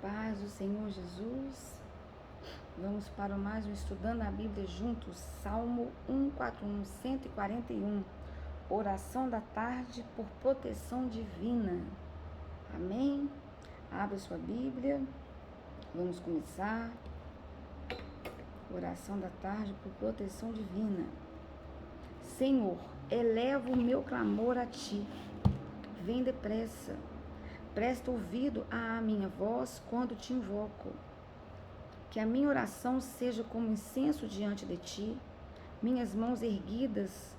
paz do Senhor Jesus. Vamos para mais um Estudando a Bíblia juntos. Salmo 141, 141. Oração da tarde por proteção divina. Amém? Abra sua Bíblia. Vamos começar. Oração da tarde por proteção divina. Senhor, elevo o meu clamor a Ti. Vem depressa. Presta ouvido à minha voz quando te invoco. Que a minha oração seja como incenso diante de ti, minhas mãos erguidas,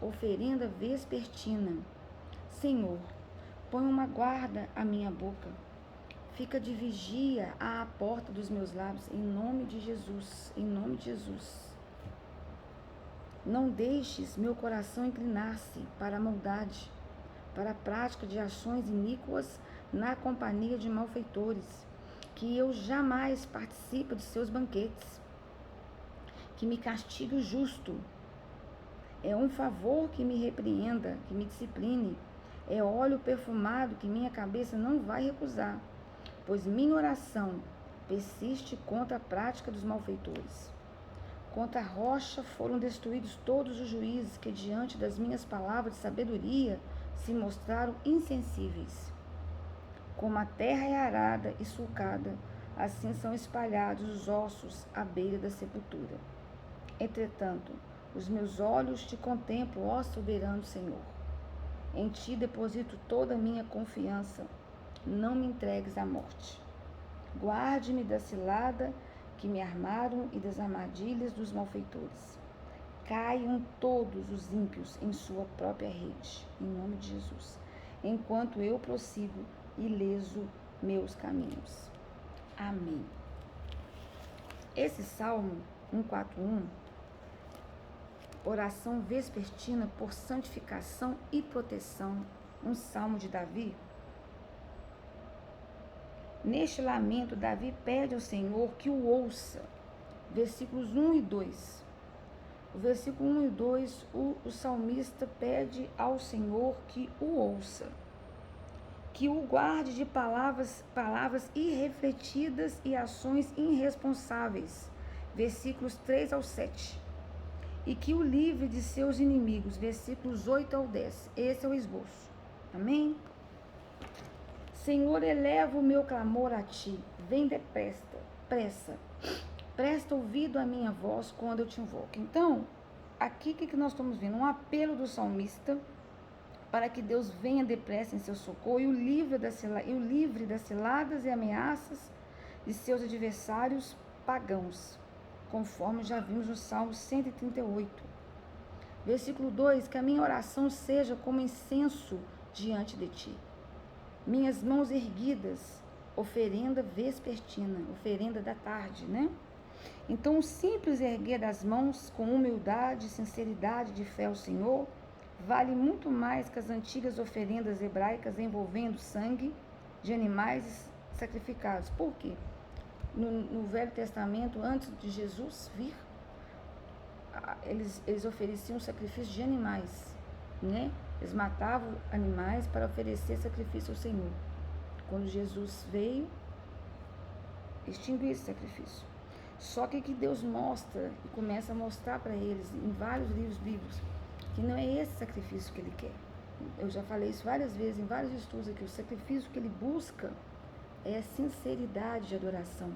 oferenda vespertina. Senhor, põe uma guarda à minha boca. Fica de vigia à porta dos meus lábios, em nome de Jesus, em nome de Jesus. Não deixes meu coração inclinar-se para a maldade, para a prática de ações iníquas na companhia de malfeitores, que eu jamais participe de seus banquetes. Que me castigue o justo. É um favor que me repreenda, que me discipline. É óleo perfumado que minha cabeça não vai recusar, pois minha oração persiste contra a prática dos malfeitores. Contra a rocha foram destruídos todos os juízes que diante das minhas palavras de sabedoria se mostraram insensíveis. Como a terra é arada e sulcada, assim são espalhados os ossos à beira da sepultura. Entretanto, os meus olhos te contemplam, ó soberano Senhor. Em ti deposito toda a minha confiança. Não me entregues à morte. Guarde-me da cilada que me armaram e das armadilhas dos malfeitores. Caiam todos os ímpios em sua própria rede, em nome de Jesus, enquanto eu prossigo ileso meus caminhos. Amém. Esse Salmo 141, oração vespertina por santificação e proteção, um salmo de Davi. Neste lamento, Davi pede ao Senhor que o ouça. Versículos 1 e 2. O versículo 1 e 2, o salmista pede ao Senhor que o ouça, que o guarde de palavras irrefletidas e ações irresponsáveis, versículos 3 ao 7, e que o livre de seus inimigos, versículos 8 ao 10. Esse é o esboço. Amém? Senhor, eleva o meu clamor a ti, vem depressa. Presta ouvido à minha voz quando eu te invoco. Então, aqui o que nós estamos vendo? Um apelo do salmista para que Deus venha depressa em seu socorro e o livre das ciladas e ameaças de seus adversários pagãos, conforme já vimos no Salmo 138. Versículo 2, que a minha oração seja como incenso diante de ti. Minhas mãos erguidas, oferenda vespertina, oferenda da tarde, né? Então, o simples erguer das mãos com humildade, sinceridade de fé ao Senhor, vale muito mais que as antigas oferendas hebraicas envolvendo sangue de animais sacrificados. Por quê? No Velho Testamento, antes de Jesus vir, eles ofereciam sacrifício de animais, né? Eles matavam animais para oferecer sacrifício ao Senhor. Quando Jesus veio, extinguiu esse sacrifício. Só que Deus mostra e começa a mostrar para eles em vários livros bíblicos que não é esse sacrifício que ele quer. Eu já falei isso várias vezes em vários estudos aqui. O sacrifício que ele busca é a sinceridade de adoração.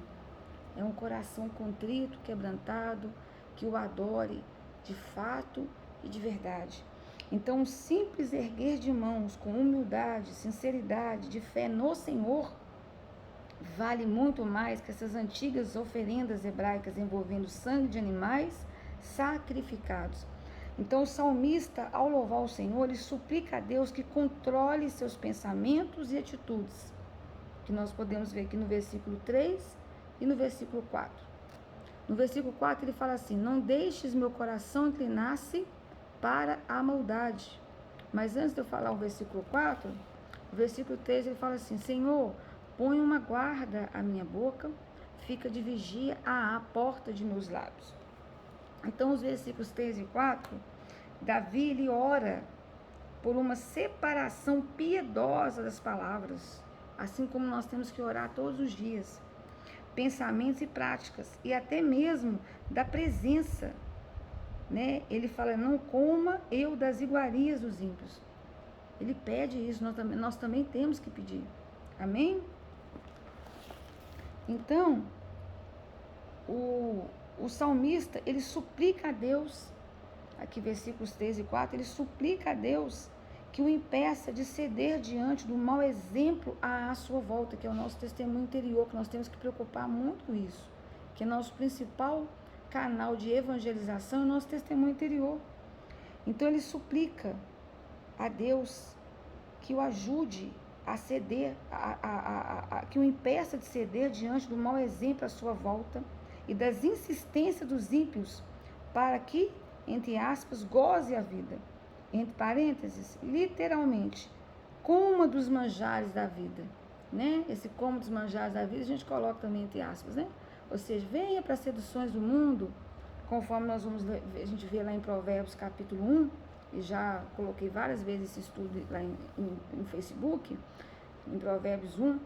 É um coração contrito, quebrantado, que o adore de fato e de verdade. Então, um simples erguer de mãos com humildade, sinceridade, de fé no Senhor, vale muito mais que essas antigas oferendas hebraicas envolvendo sangue de animais sacrificados. Então, o salmista, ao louvar o Senhor, ele suplica a Deus que controle seus pensamentos e atitudes, que nós podemos ver aqui no versículo 3 e no versículo 4. No versículo 4 ele fala assim: não deixes meu coração inclinar-se para a maldade. Mas antes de eu falar o versículo 4, o versículo 3 ele fala assim: Senhor, põe uma guarda à minha boca, fica de vigia à porta de meus lábios. Então, os versículos 3 e 4, Davi, ele ora por uma separação piedosa das palavras, assim como nós temos que orar todos os dias. Pensamentos e práticas, e até mesmo da presença, né? Ele fala, não coma eu das iguarias dos ímpios. Ele pede isso, nós também temos que pedir. Amém? Então, o salmista, ele suplica a Deus, aqui versículos 3 e 4, ele suplica a Deus que o impeça de ceder diante do mau exemplo à sua volta, que é o nosso testemunho interior, que nós temos que preocupar muito com isso, que é nosso principal canal de evangelização, é o nosso testemunho interior. Então ele suplica a Deus que o ajude a ceder, que o impeça de ceder diante do mau exemplo à sua volta e das insistências dos ímpios, para que, entre aspas, goze a vida. Entre parênteses, literalmente, coma dos manjares da vida, né? Esse coma dos manjares da vida a gente coloca também entre aspas, né? Ou seja, venha para as seduções do mundo, conforme nós vamos a gente vê lá em Provérbios capítulo 1, e já coloquei várias vezes esse estudo lá em Facebook, em Provérbios 1,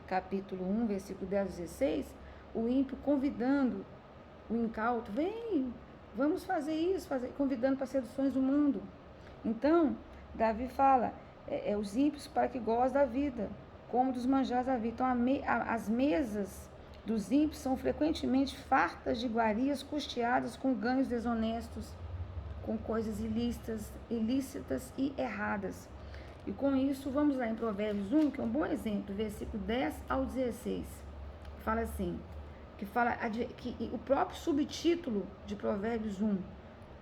capítulo 1, versículo 10 a 16, o ímpio convidando o incauto, vem, vamos fazer isso, convidando para as seduções do mundo. Então, Davi fala, os ímpios para que gozem da vida, como dos manjares da vida. Então, as mesas dos ímpios são frequentemente fartas de iguarias custeadas com ganhos desonestos, com coisas ilícitas e erradas. E com isso, vamos lá em Provérbios 1, que é um bom exemplo, versículo 10 ao 16. Fala assim, que o próprio subtítulo de Provérbios 1,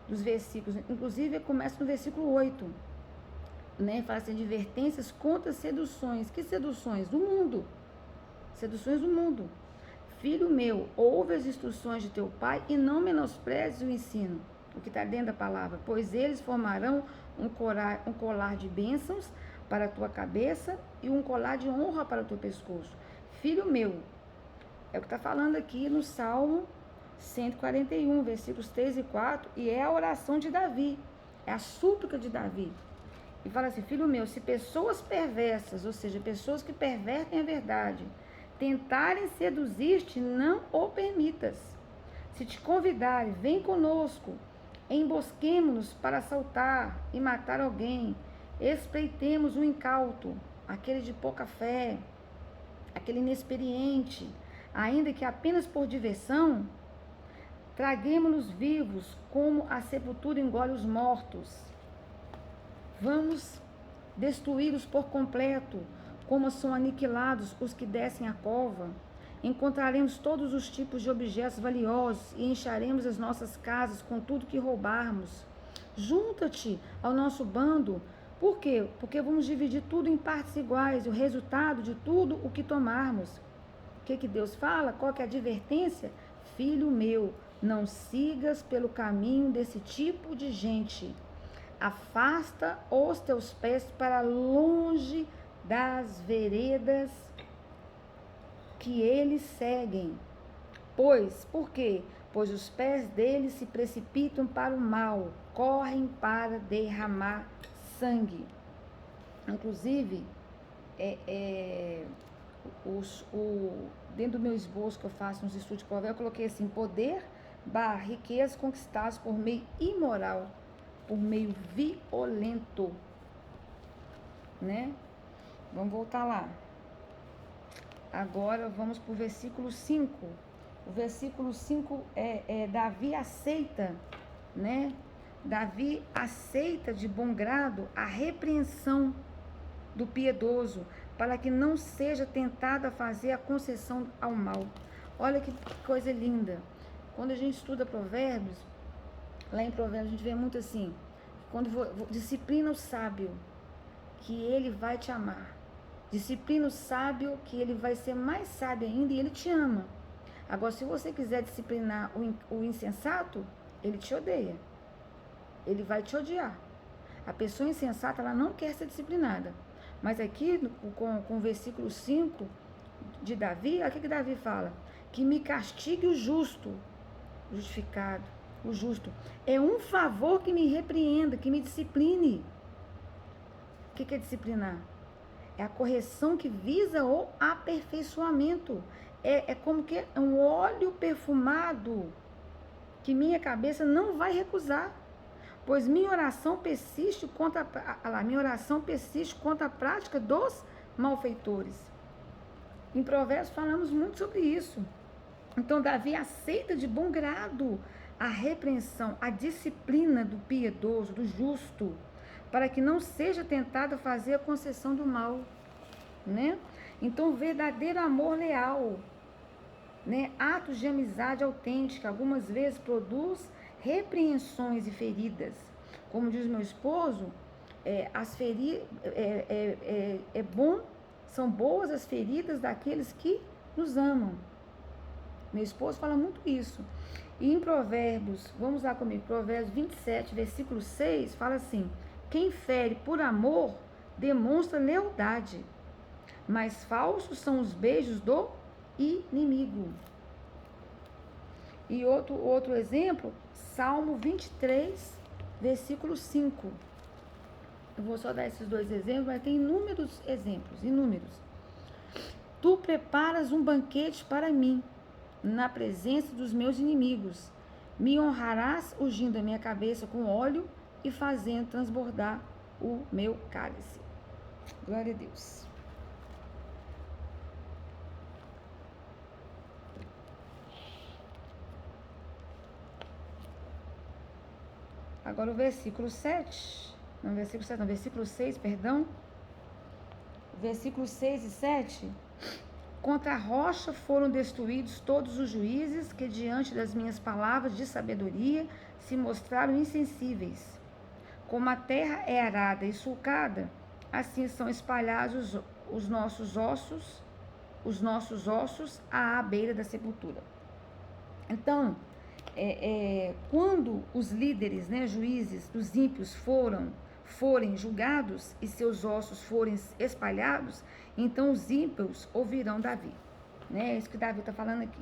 dos versículos, inclusive começa no versículo 8, né? Fala assim, advertências contra seduções. Que seduções? Do mundo. Seduções do mundo. Filho meu, ouve as instruções de teu pai e não menosprezes o ensino, o que está dentro da palavra, pois eles formarão um colar de bênçãos para a tua cabeça e um colar de honra para o teu pescoço. Filho meu, é o que está falando aqui no Salmo 141, versículos 3 e 4, e é a oração de Davi, é a súplica de Davi. E fala assim, filho meu, se pessoas perversas, ou seja, pessoas que pervertem a verdade, tentarem seduzir-te, não o permitas. Se te convidarem, vem conosco, embosquemo-nos para assaltar e matar alguém, espreitemos o incauto, aquele de pouca fé, aquele inexperiente, ainda que apenas por diversão, traguemo-los vivos, como a sepultura engole os mortos. Vamos destruí-los por completo, como são aniquilados os que descem a cova. Encontraremos todos os tipos de objetos valiosos e encharemos as nossas casas com tudo que roubarmos. Junta-te ao nosso bando. Por quê? Porque vamos dividir tudo em partes iguais, o resultado de tudo o que tomarmos. O que Deus fala? Qual que é a advertência? Filho meu, não sigas pelo caminho desse tipo de gente. Afasta os teus pés para longe das veredas que eles seguem. Por quê? Pois os pés deles se precipitam para o mal, correm para derramar sangue. Inclusive, dentro do meu esboço que eu faço nos estudos de Provérbios, eu coloquei assim, poder / riquezas conquistadas por meio imoral, por meio violento, né? Vamos voltar lá. Agora vamos para o versículo 5. O versículo 5 Davi aceita, né? Davi aceita de bom grado a repreensão do piedoso, para que não seja tentado a fazer a concessão ao mal. Olha que coisa linda. Quando a gente estuda Provérbios, lá em Provérbios a gente vê muito assim, quando disciplina o sábio, que ele vai te amar. Disciplina o sábio, que ele vai ser mais sábio ainda e ele te ama. Agora, se você quiser disciplinar o insensato, ele te odeia. Ele vai te odiar. A pessoa insensata, ela não quer ser disciplinada. Mas aqui, com o versículo 5 de Davi, olha o que Davi fala. Que me castigue o justo, justificado, o justo. É um favor que me repreenda, que me discipline. O que é disciplinar? É a correção que visa o aperfeiçoamento. É como que é um óleo perfumado que minha cabeça não vai recusar. Pois minha oração persiste contra a prática dos malfeitores. Em Provérbios falamos muito sobre isso. Então Davi aceita de bom grado a repreensão, a disciplina do piedoso, do justo, para que não seja tentado a fazer a concessão do mal, né? Então, verdadeiro amor leal, né? Atos de amizade autêntica, algumas vezes produz repreensões e feridas. Como diz meu esposo, são boas as feridas daqueles que nos amam. Meu esposo fala muito isso. E em Provérbios, vamos lá comigo, Provérbios 27, versículo 6, fala assim: quem fere por amor demonstra lealdade, mas falsos são os beijos do inimigo. E outro exemplo, Salmo 23, versículo 5. Eu vou só dar esses dois exemplos, mas tem inúmeros exemplos, inúmeros. Tu preparas um banquete para mim, na presença dos meus inimigos. Me honrarás ungindo a minha cabeça com óleo e fazendo transbordar o meu cálice. Glória a Deus. Agora o versículo 7, versículo 6, perdão. Versículos 6 e 7. Contra a rocha foram destruídos todos os juízes que diante das minhas palavras de sabedoria se mostraram insensíveis. Como a terra é arada e sulcada, assim são espalhados os nossos ossos à beira da sepultura. Então, quando os líderes, né, juízes dos ímpios forem julgados e seus ossos forem espalhados, então os ímpios ouvirão Davi. Né? É isso que Davi está falando aqui.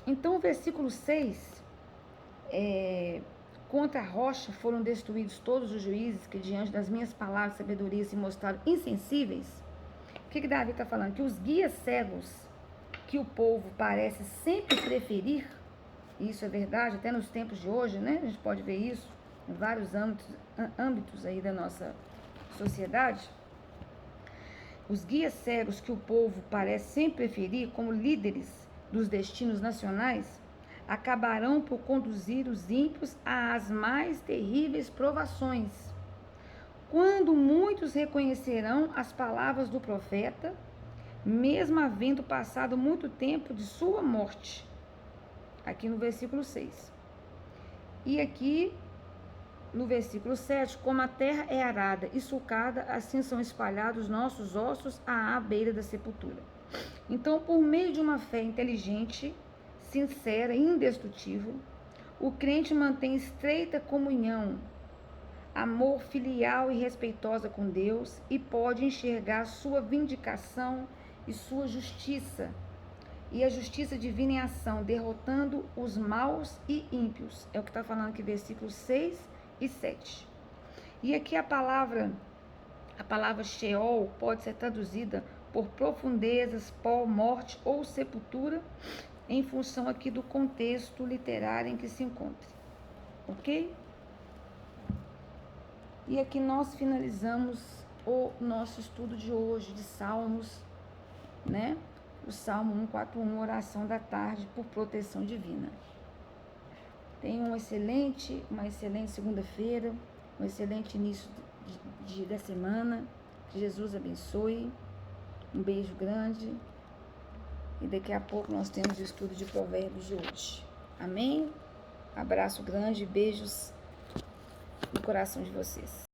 Então, o versículo 6, contra a rocha foram destruídos todos os juízes que diante das minhas palavras de sabedoria se mostraram insensíveis. O que Davi está falando? Que os guias cegos que o povo parece sempre preferir, e isso é verdade até nos tempos de hoje, né? A gente pode ver isso em vários âmbitos aí da nossa sociedade. Os guias cegos que o povo parece sempre preferir como líderes dos destinos nacionais acabarão por conduzir os ímpios às mais terríveis provações. Quando muitos reconhecerão as palavras do profeta, mesmo havendo passado muito tempo de sua morte. Aqui no versículo 6. E aqui no versículo 7, como a terra é arada e sulcada, assim são espalhados nossos ossos à beira da sepultura. Então, por meio de uma fé inteligente, sincera e indestrutível, o crente mantém estreita comunhão, amor filial e respeitosa com Deus e pode enxergar sua vindicação e sua justiça, e a justiça divina em ação, derrotando os maus e ímpios. É o que está falando aqui, versículos 6 e 7. E aqui a palavra Sheol pode ser traduzida por profundezas, pó, morte ou sepultura, em função aqui do contexto literário em que se encontra. Ok? E aqui nós finalizamos o nosso estudo de hoje de Salmos, né? O Salmo 141, oração da tarde por proteção divina. Tenha uma excelente segunda-feira, um excelente início da semana. Que Jesus abençoe. Um beijo grande. E daqui a pouco nós temos o estudo de Provérbios de hoje. Amém? Abraço grande e beijos no coração de vocês.